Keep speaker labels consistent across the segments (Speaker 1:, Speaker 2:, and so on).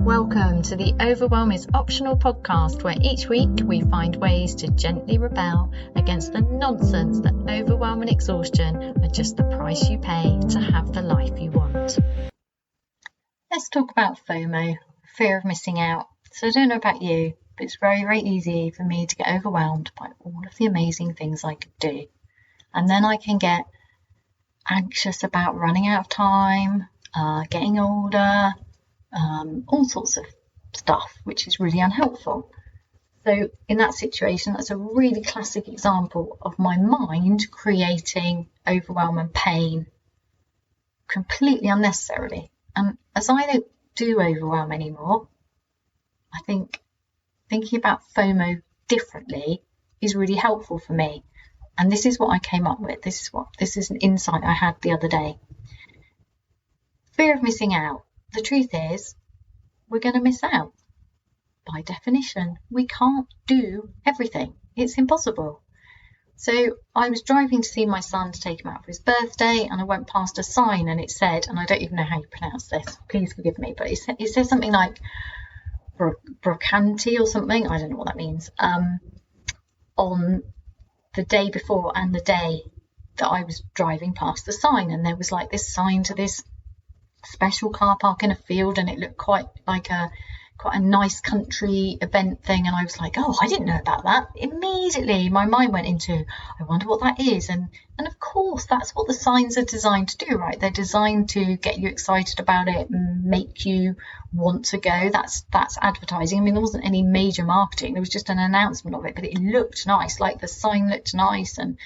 Speaker 1: Welcome to the Overwhelm is Optional podcast, where each week we find ways to gently rebel against the nonsense that overwhelm and exhaustion are just the price you pay to have the life you want. Let's talk about FOMO, fear of missing out. So I don't know about you, but it's very, very easy for me to get overwhelmed by all of the amazing things I could do. And then I can get anxious about running out of time, getting older, all sorts of stuff, which is really unhelpful. So in that situation, that's a really classic example of my mind creating overwhelm and pain completely unnecessarily. And as I don't do overwhelm anymore, I think thinking about FOMO differently is really helpful for me. And this is what I came up with. This is an insight I had the other day. Fear of missing out. The truth is, we're going to miss out. By definition, we can't do everything. It's impossible. So I was driving to see my son to take him out for his birthday, and I went past a sign and it said, and I don't even know how you pronounce this, please forgive me, but it says something like brocanti or something, I don't know what that means, on the day before and the day that I was driving past the sign. And there was like this sign to this special car park in a field, and it looked quite a nice country event thing, and I was like, oh, I didn't know about that. Immediately my mind went into, I wonder what that is. And of course that's what the signs are designed to do, right? They're designed to get you excited about it and make you want to go. That's advertising. I mean, there wasn't any major marketing, there was just an announcement of it, but it looked nice, like the sign looked nice. And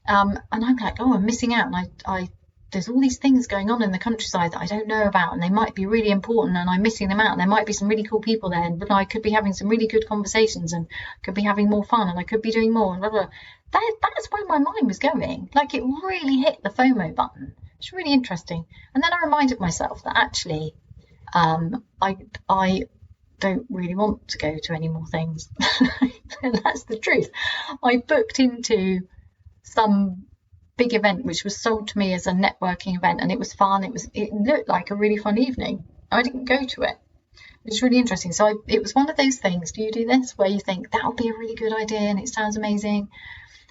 Speaker 1: I'm like, oh, I'm missing out. And there's all these things going on in the countryside that I don't know about, and they might be really important, and I'm missing them out. And there might be some really cool people there, but I could be having some really good conversations, and could be having more fun, and I could be doing more, and blah, blah. That's where my mind was going. Like, it really hit the FOMO button. It's really interesting. And then I reminded myself that actually I don't really want to go to any more things. And that's the truth. I booked into some big event which was sold to me as a networking event, and it was fun. It looked like a really fun evening. I didn't go to it. It's really interesting. So it was one of those things. Do you do this where you think that would be a really good idea and it sounds amazing,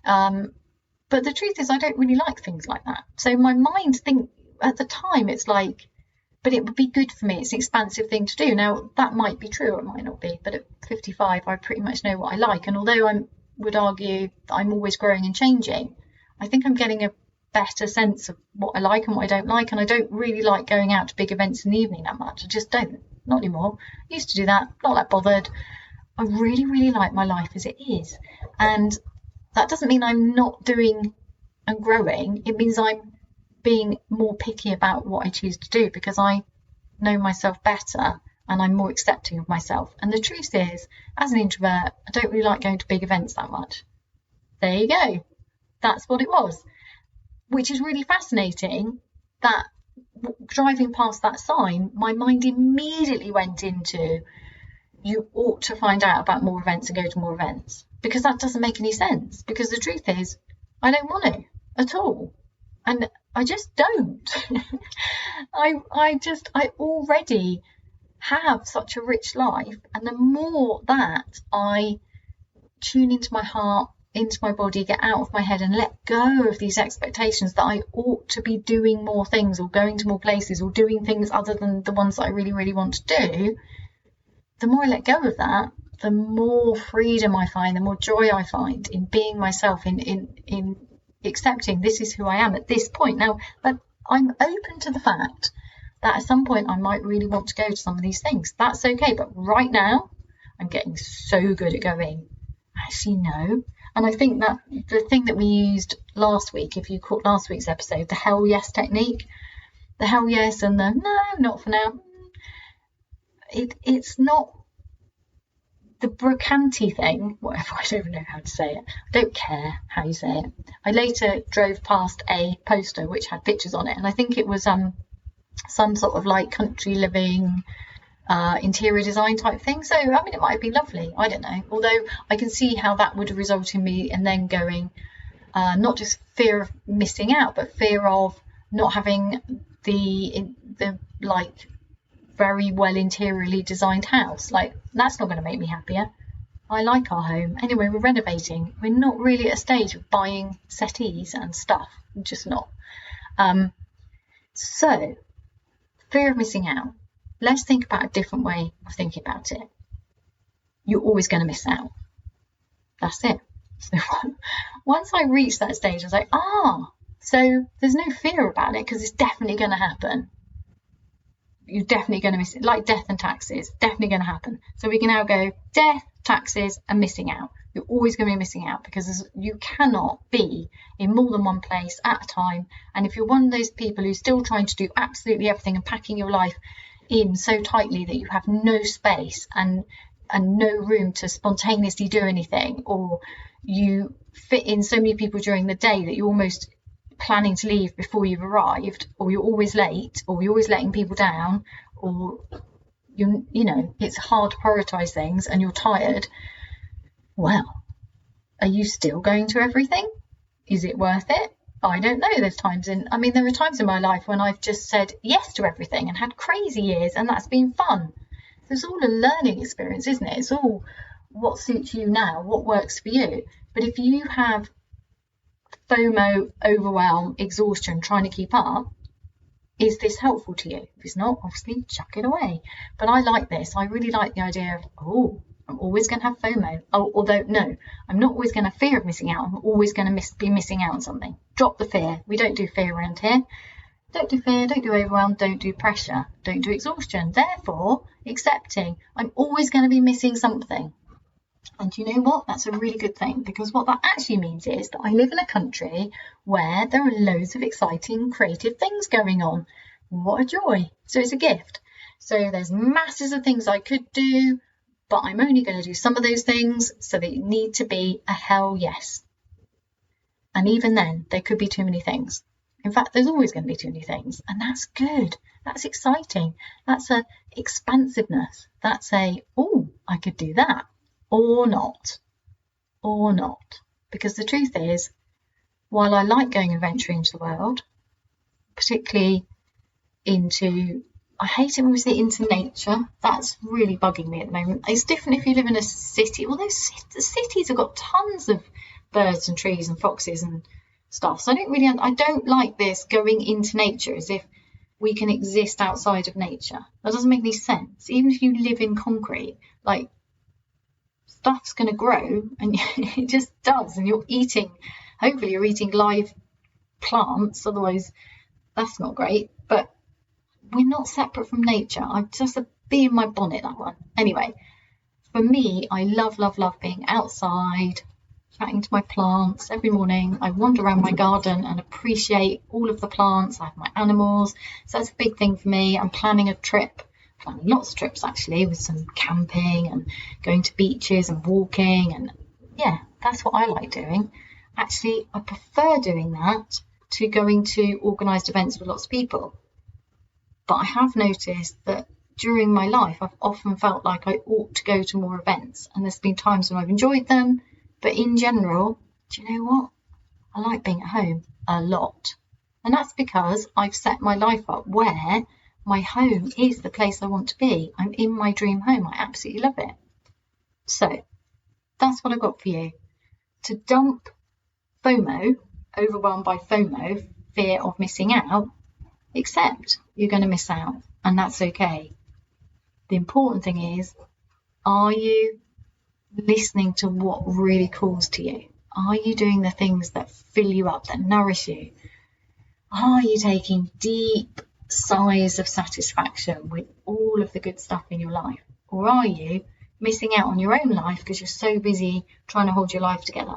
Speaker 1: but the truth is I don't really like things like that. So my mind at the time it's like, but it would be good for me. It's an expansive thing to do. Now that might be true, it might not be, but at 55 I pretty much know what I like. And although I would argue that I'm always growing and changing, I think I'm getting a better sense of what I like and what I don't like. And I don't really like going out to big events in the evening that much. I just don't. Not anymore. I used to do that. Not that bothered. I really, really like my life as it is. And that doesn't mean I'm not doing and growing. It means I'm being more picky about what I choose to do, because I know myself better and I'm more accepting of myself. And the truth is, as an introvert, I don't really like going to big events that much. There you go. That's what it was, which is really fascinating that driving past that sign, my mind immediately went into, you ought to find out about more events and go to more events, because that doesn't make any sense. Because the truth is, I don't want to at all. And I just don't. I already have such a rich life. And the more that I tune into my heart, into my body, get out of my head and let go of these expectations that I ought to be doing more things or going to more places or doing things other than the ones that I really, really want to do, the more I let go of that, the more freedom I find, the more joy I find in being myself, in accepting this is who I am at this point. Now, but I'm open to the fact that at some point I might really want to go to some of these things. That's okay. But right now, I'm getting so good at going, actually, no. And I think that the thing that we used last week, if you caught last week's episode, the hell yes technique, the hell yes and the no, not for now. It's not the brocanti thing, whatever, I don't even know how to say it. I don't care how you say it. I later drove past a poster which had pictures on it, and I think it was some sort of like country living interior design type thing. So I mean, it might be lovely, I don't know, although I can see how that would result in me and then going not just fear of missing out, but fear of not having the like very well interiorly designed house. Like, that's not going to make me happier. I like our home. Anyway, we're renovating. We're not really at a stage of buying settees and stuff. We're just not. So, fear of missing out. Let's think about a different way of thinking about it. You're always going to miss out. That's it. So once I reached that stage, I was like, so there's no fear about it because it's definitely going to happen. You're definitely going to miss it, like death and taxes, definitely going to happen. So we can now go death, taxes, and missing out. You're always going to be missing out because you cannot be in more than one place at a time. And if you're one of those people who's still trying to do absolutely everything and packing your life in so tightly that you have no space and no room to spontaneously do anything, or you fit in so many people during the day that you're almost planning to leave before you've arrived, or you're always late, or you're always letting people down, or it's hard to prioritize things and you're tired. Well, are you still going to everything? Is it worth it? I don't know. There are times in my life when I've just said yes to everything and had crazy years, and that's been fun. It's all a learning experience, isn't it? It's all what suits you now, what works for you. But if you have FOMO, overwhelm, exhaustion, trying to keep up, is this helpful to you? If it's not, obviously chuck it away. But I like this. I really like the idea of, I'm always going to have FOMO. Although, no, I'm not always going to fear of missing out. I'm always going to be missing out on something. Drop the fear. We don't do fear around here. Don't do fear, don't do overwhelm, don't do pressure, don't do exhaustion. Therefore, accepting I'm always going to be missing something. And you know what? That's a really good thing, because what that actually means is that I live in a country where there are loads of exciting, creative things going on. What a joy. So it's a gift. So there's masses of things I could do, but I'm only going to do some of those things, so they need to be a hell yes. And even then, there could be too many things. In fact, there's always going to be too many things, and that's good. That's exciting. That's a expansiveness. That's I could do that, or not. Because the truth is, while I like going and venturing into the world, particularly I hate it when we say into nature. That's really bugging me at the moment. It's different if you live in a city. Although the cities have got tons of birds and trees and foxes and stuff. So I don't like this going into nature as if we can exist outside of nature. That doesn't make any sense. Even if you live in concrete, like, stuff's going to grow, and it just does. And hopefully you're eating live plants. Otherwise, that's not great. But we're not separate from nature. I just be in my bonnet, that one. Anyway, for me, I love being outside, chatting to my plants every morning. I wander around my garden and appreciate all of the plants. I have my animals, so that's a big thing for me. I'm planning lots of trips actually, with some camping and going to beaches and walking, and yeah, that's what I like doing. Actually, I prefer doing that to going to organised events with lots of people. But I have noticed that during my life, I've often felt like I ought to go to more events, and there's been times when I've enjoyed them. But in general, do you know what? I like being at home a lot. And that's because I've set my life up where my home is the place I want to be. I'm in my dream home. I absolutely love it. So that's what I've got for you. To dump FOMO, overwhelmed by FOMO, fear of missing out, accept you're going to miss out. And that's okay. The important thing is, are you listening to what really calls to you? Are you doing the things that fill you up, that nourish you? Are you taking deep sighs of satisfaction with all of the good stuff in your life? Or are you missing out on your own life because you're so busy trying to hold your life together?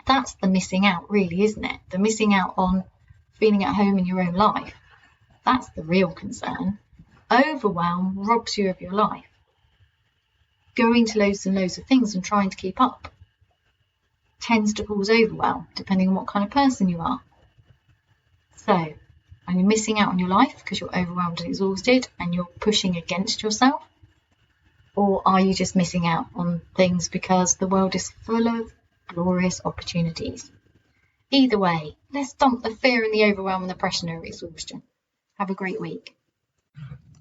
Speaker 1: That's the missing out, really, isn't it? The missing out on feeling at home in your own life. That's the real concern. Overwhelm robs you of your life. Going to loads and loads of things and trying to keep up tends to cause overwhelm, depending on what kind of person you are. So, are you missing out on your life because you're overwhelmed and exhausted and you're pushing against yourself? Or are you just missing out on things because the world is full of glorious opportunities? Either way, let's dump the fear and the overwhelm and the pressure and exhaustion. Have a great week.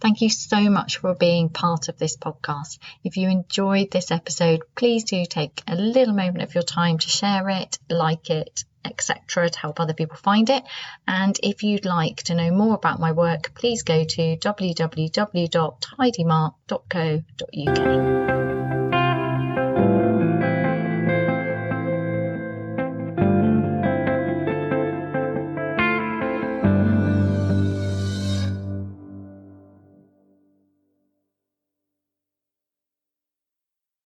Speaker 1: Thank you so much for being part of this podcast. If you enjoyed this episode, please do take a little moment of your time to share it, like it, etc., to help other people find it. And if you'd like to know more about my work, please go to www.tidymark.co.uk.